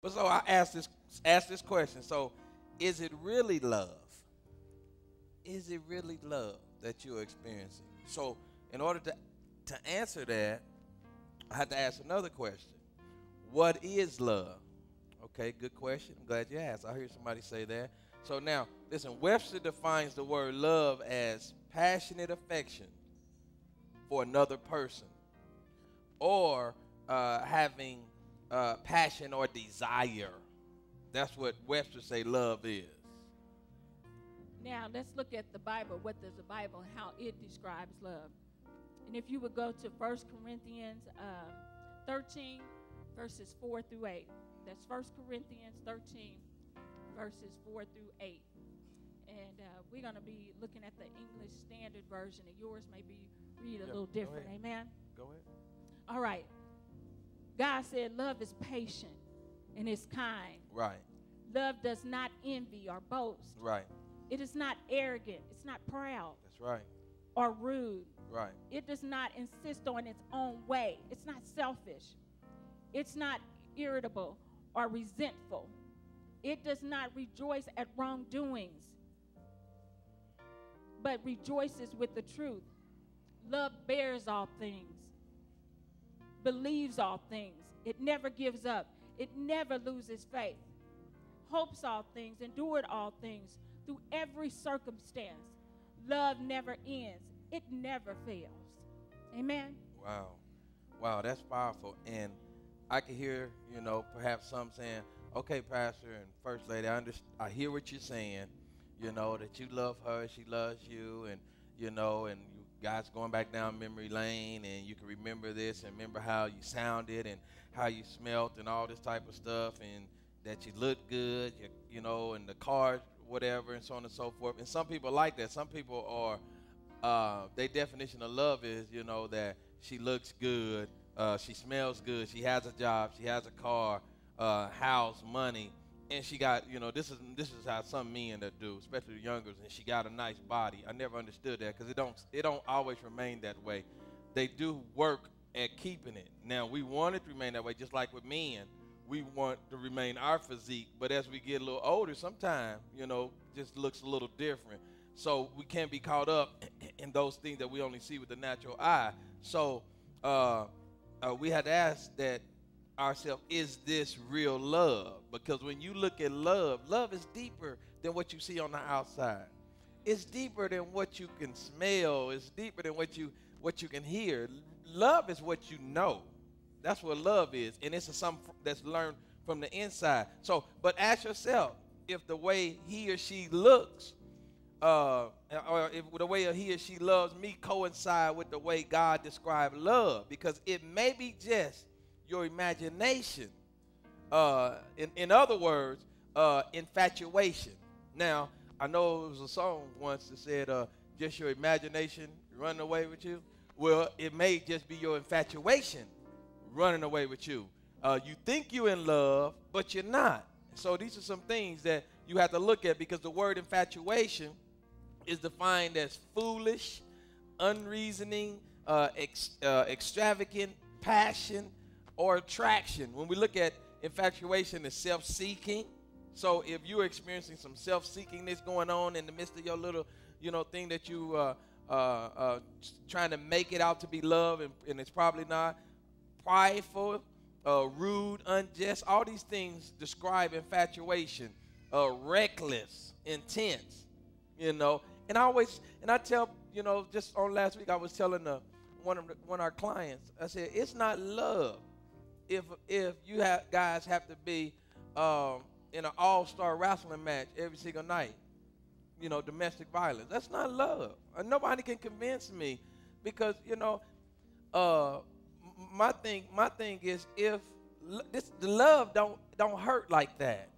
But so I ask this question. So, is it really love? Is it really love that you're experiencing? So, in order to answer that, I had to ask another question. What is love? Okay, good question. I'm glad you asked. I hear somebody say that. So now, listen, Webster defines the word love as passionate affection for another person or having passion or desire. That's what Webster say love is. Now, let's look at the Bible. What does the Bible, how it describes love? And if you would go to 1 Corinthians 13, verses 4 through 8. That's 1 Corinthians 13, verses 4 through 8. And we're going to be looking at the English Standard Version, and yours may be read a little different. Amen? Go ahead. All right. God said love is patient and is kind. Right. Love does not envy or boast. Right. It is not arrogant. It's not proud. That's right. Or rude. Right. It does not insist on its own way. It's not selfish. It's not irritable or resentful. It does not rejoice at wrongdoings, but rejoices with the truth. Love bears all things, believes all things. It never gives up. It never loses faith. Hopes all things, endured all things, through every circumstance. Love never ends. It never fails. Amen? Wow. Wow, that's powerful. And I can hear, perhaps some saying, okay, Pastor and First Lady, I hear what you're saying, that you love her, she loves you, and, and you guys going back down memory lane, and you can remember this and remember how you sounded and how you smelt and all this type of stuff, and that you look good, and the car, whatever, and so on and so forth. And some people like that. Some people are, their definition of love is, that she looks good, she smells good, she has a job, she has a car, house, money, and she got, this is how some men that do, especially the youngers, and she got a nice body. I never understood that because it don't always remain that way. They do work at keeping it. Now, we want it to remain that way, just like with men. We want to remain our physique, but as we get a little older, sometimes, just looks a little different. So we can't be caught up in those things that we only see with the natural eye. So we had to ask that ourselves, is this real love? Because when you look at love, love is deeper than what you see on the outside. It's deeper than what you can smell. It's deeper than what you can hear. Love is what you know. That's what love is, and it's something that's learned from the inside. So, but ask yourself, if the way he or she looks, or if the way he or she loves me coincide with the way God described love, because it may be just your imagination. In other words, infatuation. Now, I know it was a song once that said, just your imagination running away with you. Well, it may just be your infatuation running away with you. You think you're in love, but you're not. So these are some things that you have to look at, because the word infatuation is defined as foolish, unreasoning, extravagant passion or attraction. When we look at infatuation, it's self-seeking. So if you're experiencing some self-seekingness going on in the midst of your little, thing that you trying to make it out to be love, and it's probably not. Prideful, rude, unjust, all these things describe infatuation. Reckless, intense, And I tell, just on last week I was telling one of our clients, I said, it's not love if you guys have to be in an all-star wrestling match every single night, domestic violence. That's not love. Nobody can convince me, because my thing is, if the love don't hurt like that.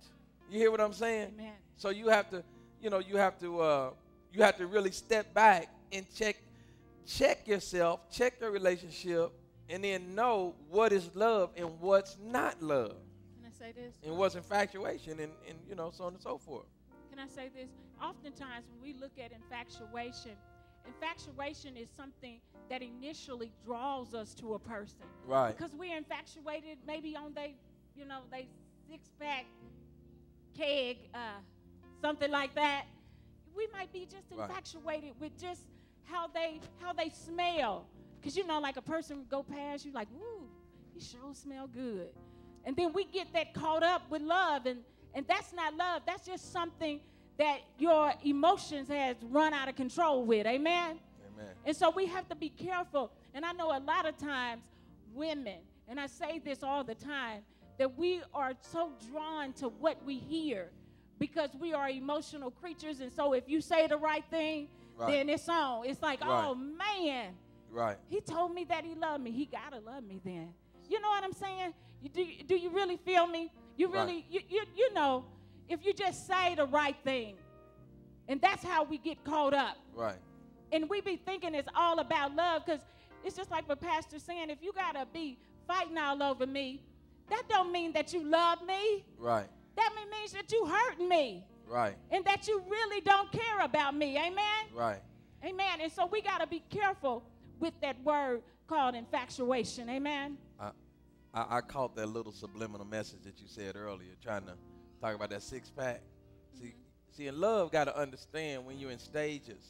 You hear what I'm saying? Amen. So you have to really step back and check yourself, check your relationship, and then know what is love and what's not love. Can I say this? And what's infatuation, and so on and so forth. Can I say this? Oftentimes when we look at infatuation is something that initially draws us to a person. Right. Because we're infatuated maybe on they six-pack keg, something like that. We might be just infatuated with just how they smell. Because, you know, like a person would go past you like, ooh, he sure smell good. And then we get that caught up with love, and that's not love. That's just something that your emotions has run out of control with. Amen? Amen. And so we have to be careful. And I know a lot of times women, and I say this all the time, that we are so drawn to what we hear because we are emotional creatures. And so if you say the right thing, then it's on. It's like, oh, man. Right. He told me that he loved me. He got to love me then. You know what I'm saying? Do you really feel me? You really, you know, if you just say the right thing. And that's how we get caught up. Right. And we be thinking it's all about love, because it's just like what Pastor's saying. If you got to be fighting all over me, that don't mean that you love me. Right. That means that you hurting me. Right. And that you really don't care about me. Amen? Right. Amen. And so we got to be careful with that word called infatuation. Amen? I caught that little subliminal message that you said earlier, trying to talk about that six-pack. See, in love, got to understand when you're in stages.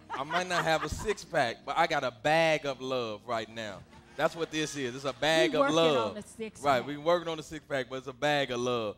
I might not have a six-pack, but I got a bag of love right now. That's what this is. It's a bag of love. On the six-pack. Right, we're working on the six-pack, but it's a bag of love.